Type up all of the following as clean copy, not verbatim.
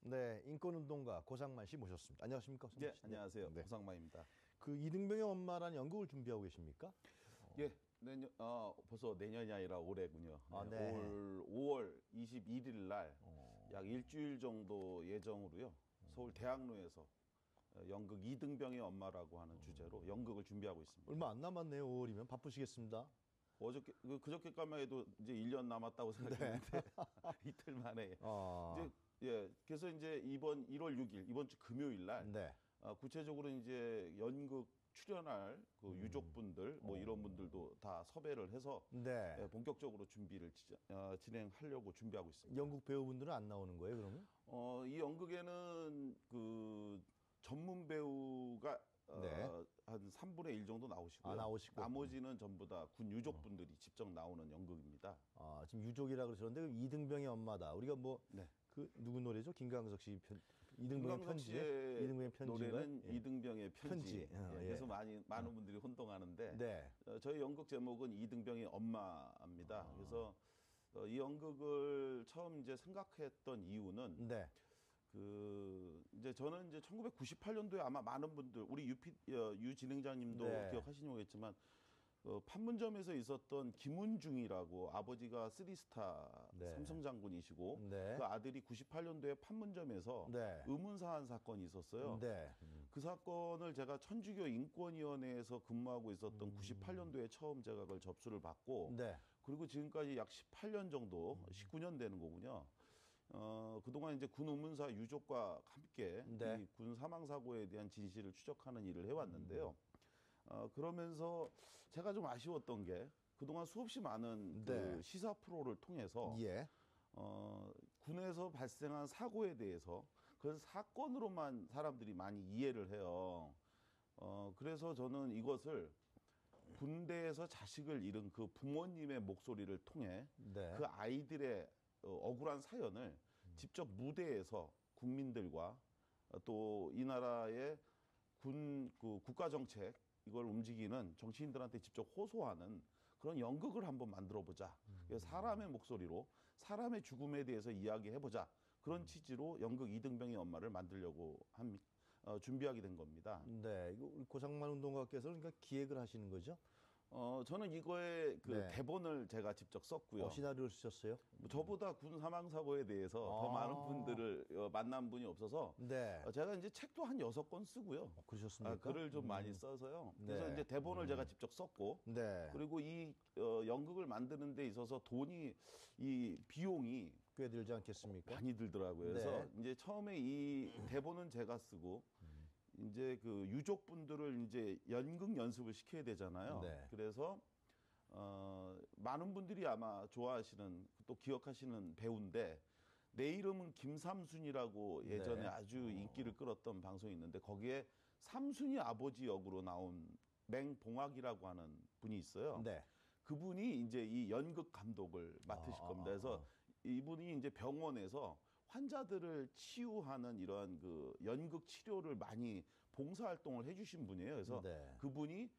네, 인권운동가 고상만 씨 모셨습니다. 안녕하십니까? 네, 안녕하세요. 고상만입니다. 그 이등병의 엄마라는 연극을 준비하고 계십니까? 예, 벌써 내년이 아니라 올해군요. 네. 5월 21일 날 약 일주일 정도 예정으로요. 서울 대학로에서 연극 이등병의 엄마라고 하는 주제로 연극을 준비하고 있습니다. 얼마 안 남았네요. 5월이면 바쁘시겠습니다. 그저께까지만 해도 이제 1년 남았다고 생각했는데 이틀 만에 그래서 이제 이번 1월 6일 이번 주 금요일 날 구체적으로 이제 연극 출연할 그 유족분들 뭐 이런 분들도 다 섭외를 해서 본격적으로 준비를 진행하려고 준비하고 있습니다. 연극 배우분들은 안 나오는 거예요, 그러면? 이 연극에는 그 전문 배우가 한 3분의 1 정도 나오시고요. 나머지는 전부 다 군 유족분들이 직접 나오는 연극입니다. 지금 유족이라 그러셨는데 이등병의 엄마다. 우리가 그 누구 노래죠? 김광석 씨 이등병의 편지. 이등병의 노래는 이등병의 편지. 그래서 많은 분들이 혼동하는데 저희 연극 제목은 이등병의 엄마입니다. 그래서 이 연극을 처음 이제 생각했던 이유는 이제 저는 이제 1998년도에 아마 많은 분들 우리 유 진행자님도 기억하시는 거겠지만 판문점에서 있었던 김은중이라고 아버지가 3스타 삼성 장군이시고 그 아들이 98년도에 판문점에서 의문사한 사건이 있었어요. 그 사건을 제가 천주교 인권위원회에서 근무하고 있었던 98년도에 처음 제가 그걸 접수를 받고 그리고 지금까지 약 18년 정도 19년 되는 거군요. 그동안 이제 군 의문사 유족과 함께 이 군 사망 사고에 대한 진실을 추적하는 일을 해왔는데요. 그러면서 제가 좀 아쉬웠던 게 그동안 수없이 많은 그 시사 프로를 통해서 군에서 발생한 사고에 대해서 그래서 사건으로만 사람들이 많이 이해를 해요. 그래서 저는 이것을 군대에서 자식을 잃은 그 부모님의 목소리를 통해 그 아이들의 억울한 사연을 직접 무대에서 국민들과 또 이 나라의 국가 정책 이걸 움직이는 정치인들한테 직접 호소하는 그런 연극을 한번 만들어보자. 사람의 목소리로 사람의 죽음에 대해서 이야기해보자. 그런 취지로 연극 이등병의 엄마를 만들려고 준비하게 된 겁니다. 이거 우리 고상만 운동가께서는 그러니까 기획을 하시는 거죠? 저는 이거의 대본을 제가 직접 썼고요. 시나리오를 쓰셨어요? 저보다 군 사망 사고에 대해서 더 많은 분들을 만난 분이 없어서 제가 이제 책도 한 6권 쓰고요. 그러셨습니까? 글을 좀 많이 써서요. 그래서 이제 대본을 제가 직접 썼고 그리고 이 연극을 만드는 데 있어서 이 비용이 꽤 들지 않겠습니까? 많이 들더라고요. 그래서 이제 처음에 이 대본은 제가 쓰고 이제 그 유족분들을 이제 연극 연습을 시켜야 되잖아요. 그래서 많은 분들이 아마 좋아하시는 또 기억하시는 배우인데 내 이름은 김삼순이라고 예전에 아주 인기를 끌었던 방송이 있는데 거기에 삼순이 아버지 역으로 나온 맹봉학이라고 하는 분이 있어요. 그분이 이제 이 연극 감독을 맡으실 겁니다. 그래서 이분이 이제 병원에서 환자들을 치유하는 이러한 그 연극 치료를 많이 봉사활동을 해주신 분이에요. 그래서 그분이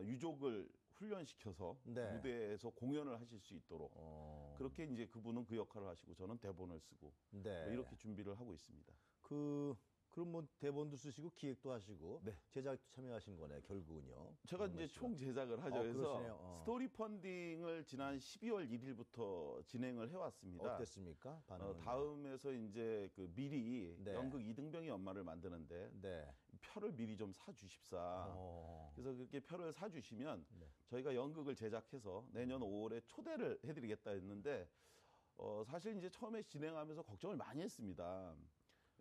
유족을 훈련시켜서 무대에서 공연을 하실 수 있도록 그렇게 이제 그분은 그 역할을 하시고 저는 대본을 쓰고 뭐 이렇게 준비를 하고 있습니다. 그럼 뭐 대본도 쓰시고 기획도 하시고 제작도 참여하신 거네 결국은요. 제가 이제 총 제작을 하죠. 그래서 스토리 펀딩을 지난 12월 1일부터 진행을 해왔습니다. 어땠습니까? 반응은? 다음에서 이제 그 미리 연극 이등병의 엄마를 만드는데 표를 미리 좀 사주십사. 그래서 그렇게 표를 사주시면 저희가 연극을 제작해서 내년 5월에 초대를 해드리겠다 했는데 사실 이제 처음에 진행하면서 걱정을 많이 했습니다.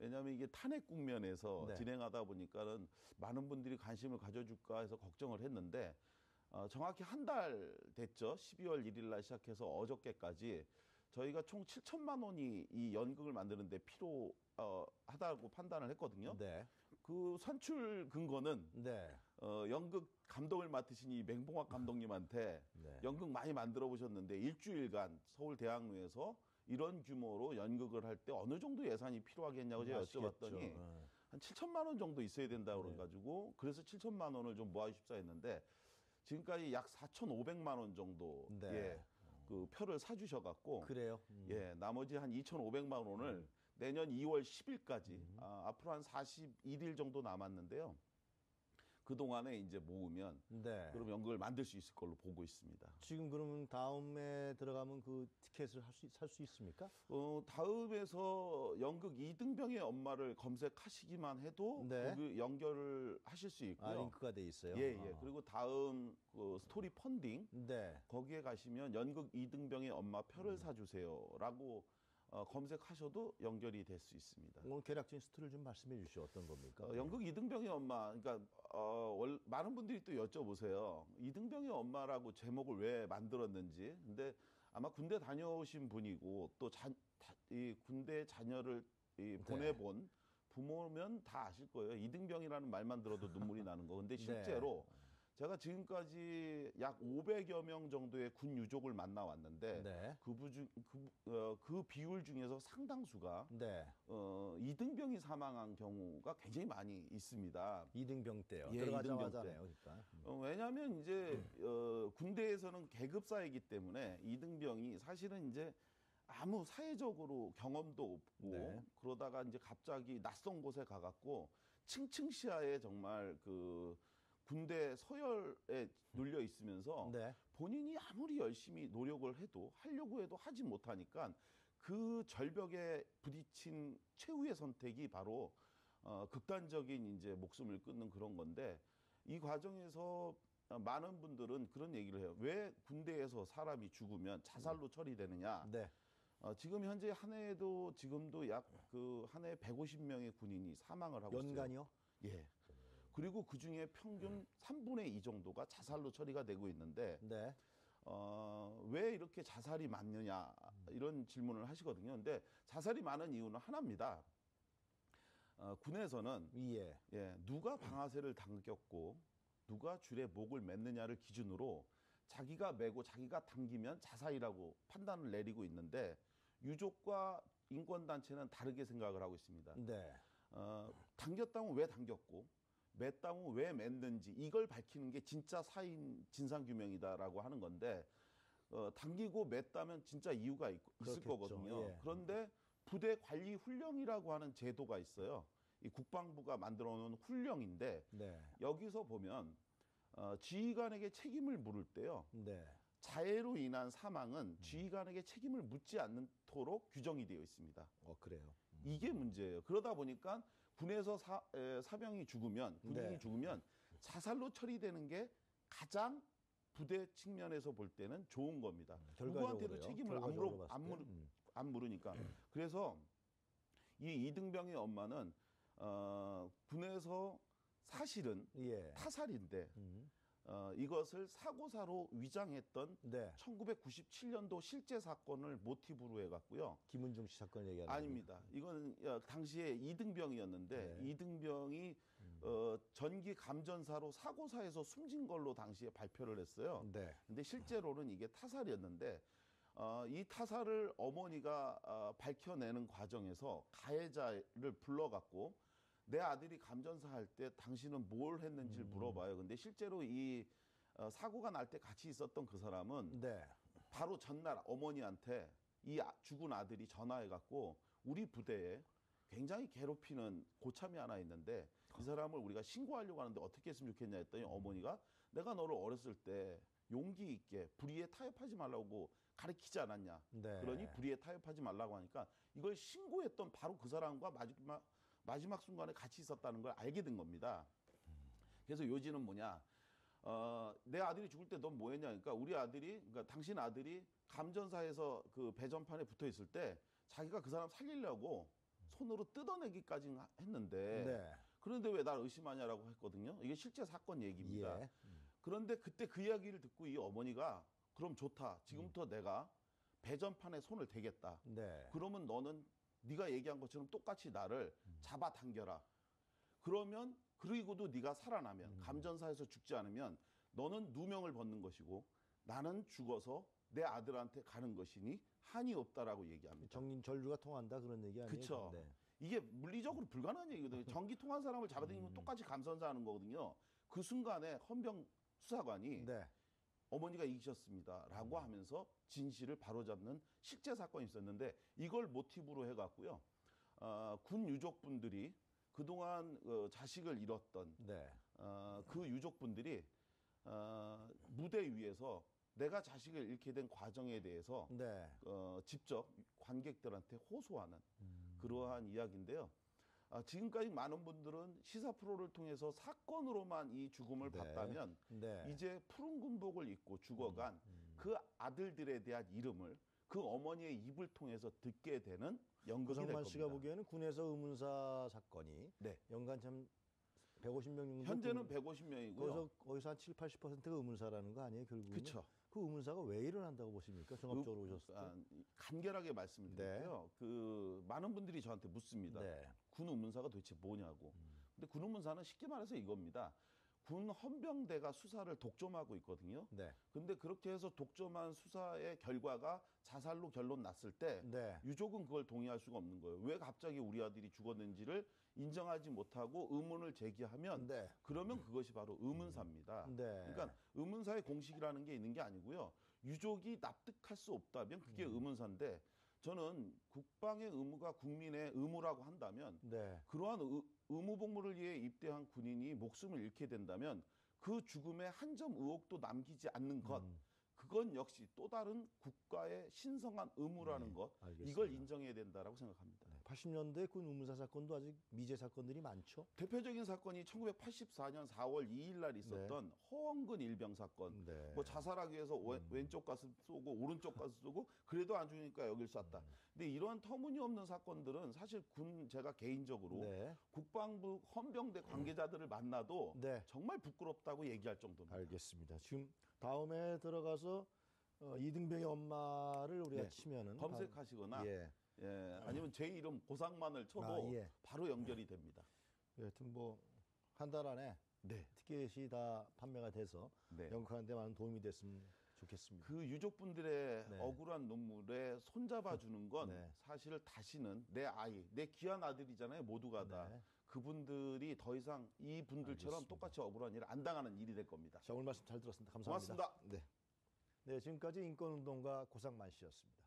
왜냐하면 이게 탄핵 국면에서 진행하다 보니까는 많은 분들이 관심을 가져줄까 해서 걱정을 했는데 정확히 한 달 됐죠. 12월 1일 날 시작해서 어저께까지 저희가 총 7천만 원이 이 연극을 만드는데 필요하다고 판단을 했거든요. 그 산출 근거는 연극 감독을 맡으신 이 맹봉학 감독님한테 연극 많이 만들어 보셨는데 일주일간 서울 대학로에서 이런 규모로 연극을 할 때 어느 정도 예산이 필요하겠냐고 제가 여쭤봤더니 한 7천만 원 정도 있어야 된다고 그래가지고 그래서 7천만 원을 좀 모아주십사 했는데 지금까지 약 4,500만 원 정도의 그 표를 사주셔갖고 나머지 한 2,500만 원을 내년 2월 10일까지 앞으로 한 41일 정도 남았는데요. 그 동안에 이제 모으면 네. 그럼 연극을 만들 수 있을 걸로 보고 있습니다. 지금 그러면 다음에 들어가면 그 티켓을 살 수 있습니까? 다음에서 연극 이등병의 엄마를 검색하시기만 해도 네. 거기 연결을 하실 수 있고요. 링크가 돼 있어요. 예. 그리고 다음 그 스토리 펀딩 네. 거기에 가시면 연극 이등병의 엄마 표를 사주세요라고 검색하셔도 연결이 될 수 있습니다. 오늘 개략적인 스토리를 좀 말씀해 주시죠. 어떤 겁니까? 연극 이등병의 엄마, 그러니까 많은 분들이 또 여쭤보세요. 이등병의 엄마라고 제목을 왜 만들었는지. 근데 아마 군대 다녀오신 분이고 또 이 군대 자녀를 보내본 부모면 다 아실 거예요. 이등병이라는 말만 들어도 눈물이 나는 거. 근데 실제로 제가 지금까지 약 500여 명 정도의 군 유족을 만나왔는데 그 비율 중에서 상당수가 이등병이 사망한 경우가 굉장히 많이 있습니다. 이등병 때요. 예, 들어가자마자네요. 그러니까. 왜냐하면 이제 군대에서는 계급사이기 때문에 이등병이 사실은 이제 아무 사회적으로 경험도 없고 그러다가 이제 갑자기 낯선 곳에 가갖고 층층시야에 정말 그 군대 서열에 눌려 있으면서 본인이 아무리 열심히 노력을 해도 하려고 해도 하지 못하니까 그 절벽에 부딪힌 최후의 선택이 바로 극단적인 이제 목숨을 끊는 그런 건데 이 과정에서 많은 분들은 그런 얘기를 해요. 왜 군대에서 사람이 죽으면 자살로 처리되느냐? 지금 현재 한 해에도 지금도 약 그 한 해에 150명의 군인이 사망을 하고 있어요. 연간이요? 예. 그리고 그 중에 평균 3분의 2 정도가 자살로 처리가 되고 있는데 왜 이렇게 자살이 많느냐 이런 질문을 하시거든요. 근데 자살이 많은 이유는 하나입니다. 군에서는 누가 방아쇠를 당겼고 누가 줄에 목을 맸느냐를 기준으로 자기가 메고 자기가 당기면 자살이라고 판단을 내리고 있는데 유족과 인권단체는 다르게 생각을 하고 있습니다. 당겼다면 왜 당겼고 맸다면 왜 맸는지 이걸 밝히는 게 진짜 사인 진상규명이다라고 하는 건데 당기고 맸다면 진짜 이유가 있을 거거든요. 그런데 부대 관리 훈령이라고 하는 제도가 있어요. 이 국방부가 만들어 놓은 훈령인데 여기서 보면 지휘관에게 책임을 물을 때요. 자해로 인한 사망은 지휘관에게 책임을 묻지 않도록 규정이 되어 있습니다. 그래요. 이게 문제예요. 그러다 보니까 군에서 사병이 죽으면 군인이 죽으면 자살로 처리되는 게 가장 부대 측면에서 볼 때는 좋은 겁니다. 누구한테도 책임을 안 물으니까. 그래서 이 이등병의 엄마는 군에서 사실은 타살인데 이것을 사고사로 위장했던 1997년도 실제 사건을 모티브로 해갖고요. 김은중 씨 사건 얘기하는 아닙니다. 이건 당시에 이등병이었는데 이등병이 전기 감전사로 사고사에서 숨진 걸로 당시에 발표를 했어요. 근데 실제로는 이게 타살이었는데 이 타살을 어머니가 밝혀내는 과정에서 가해자를 불러갖고 내 아들이 감전사 할 때 당신은 뭘 했는지를 물어봐요. 근데 실제로 이 사고가 날 때 같이 있었던 그 사람은 바로 전날 어머니한테 이 죽은 아들이 전화해갖고 우리 부대에 굉장히 괴롭히는 고참이 하나 있는데 이 사람을 우리가 신고하려고 하는데 어떻게 했으면 좋겠냐 했더니 어머니가 내가 너를 어렸을 때 용기 있게 불의에 타협하지 말라고 가르치지 않았냐. 그러니 불의에 타협하지 말라고 하니까 이걸 신고했던 바로 그 사람과 마지막 순간에 같이 있었다는 걸 알게 된 겁니다. 그래서 요지는 뭐냐. 내 아들이 죽을 때 넌 뭐 했냐. 그러니까 우리 아들이, 그러니까 당신 아들이 감전사에서 그 배전판에 붙어 있을 때 자기가 그 사람 살리려고 손으로 뜯어내기까지 했는데 그런데 왜 날 의심하냐라고 했거든요. 이게 실제 사건 얘기입니다. 그런데 그때 그 이야기를 듣고 이 어머니가 그럼 좋다. 지금부터 내가 배전판에 손을 대겠다. 그러면 너는 네가 얘기한 것처럼 똑같이 나를 잡아당겨라. 그러면 그리고도 네가 살아나면 감전사에서 죽지 않으면 너는 누명을 벗는 것이고 나는 죽어서 내 아들한테 가는 것이니 한이 없다라고 얘기합니다. 정인 전류가 통한다 그런 얘기 아니에요? 그렇죠. 이게 물리적으로 불가능한 얘기거든요. 전기 통한 사람을 잡아당기면 똑같이 감전사하는 거거든요. 그 순간에 헌병 수사관이 어머니가 이기셨습니다라고 하면서 진실을 바로잡는 실제 사건이 있었는데 이걸 모티브로 해갖고요. 군 유족분들이 그동안 자식을 잃었던 네. 그 유족분들이 무대 위에서 내가 자식을 잃게 된 과정에 대해서 네. 직접 관객들한테 호소하는 그러한 이야기인데요. 지금까지 많은 분들은 시사 프로를 통해서 사건으로만 이 죽음을 네. 봤다면 네. 이제 푸른 군복을 입고 죽어간 그 아들들에 대한 이름을 그 어머니의 입을 통해서 듣게 되는 연극이 될 고상만 겁니다. 씨가 보기에는 군에서 의문사 사건이 네. 연간 참 150명 정도 현재는 150명이고요. 거기서 한 7, 80%가 의문사라는 거 아니에요, 결국은? 그렇죠. 그 의문사가 왜 일어난다고 보십니까? 종합적으로 오셨을 때. 간결하게 말씀을 드릴게요. 그 많은 분들이 저한테 묻습니다. 네. 군 의문사가 도대체 뭐냐고. 근데 군 의문사는 쉽게 말해서 이겁니다. 군 헌병대가 수사를 독점하고 있거든요. 네. 근데 그렇게 해서 독점한 수사의 결과가 자살로 결론 났을 때 네. 유족은 그걸 동의할 수가 없는 거예요. 왜 갑자기 우리 아들이 죽었는지를 인정하지 못하고 의문을 제기하면 네. 그러면 그것이 바로 의문사입니다. 네. 그러니까 의문사의 공식이라는 게 있는 게 아니고요. 유족이 납득할 수 없다면 그게 의문사인데 저는 국방의 의무가 국민의 의무라고 한다면 네. 그러한 의무복무를 위해 입대한 군인이 목숨을 잃게 된다면 그 죽음에 한 점 의혹도 남기지 않는 것 그건 역시 또 다른 국가의 신성한 의무라는 것 알겠습니다. 이걸 인정해야 된다라고 생각합니다. 80년대 군 의문사 사건도 아직 미제 사건들이 많죠. 대표적인 사건이 1984년 4월 2일 날 있었던 허원근 일병 사건. 네. 뭐 자살하기 위해서 왼쪽 가슴 쏘고 오른쪽 가슴 쏘고 그래도 안 죽으니까 여길 쐈다. 근데 이런 터무니없는 사건들은 사실 제가 개인적으로 네. 국방부 헌병대 관계자들을 만나도 네. 정말 부끄럽다고 얘기할 정도입니다. 알겠습니다. 지금 다음에 들어가서 이등병의 엄마를 우리가 네. 치면은 검색하시거나 예. 아니면 제 이름 고상만을 쳐도 예. 바로 연결이 됩니다. 여튼 뭐 한 달 안에 네. 티켓이 다 판매가 돼서 네. 연극하는 데 많은 도움이 됐으면 좋겠습니다. 그 유족분들의 네. 억울한 눈물에 손잡아 주는 건 네. 사실 다시는 내 아이, 내 귀한 아들이잖아요. 모두가 다. 네. 그분들이 더 이상 이 분들처럼 알겠습니다. 똑같이 억울한 일을 안 당하는 일이 될 겁니다. 자, 오늘 말씀 잘 들었습니다. 감사합니다. 고맙습니다. 네. 네, 지금까지 인권운동가 고상만 씨였습니다.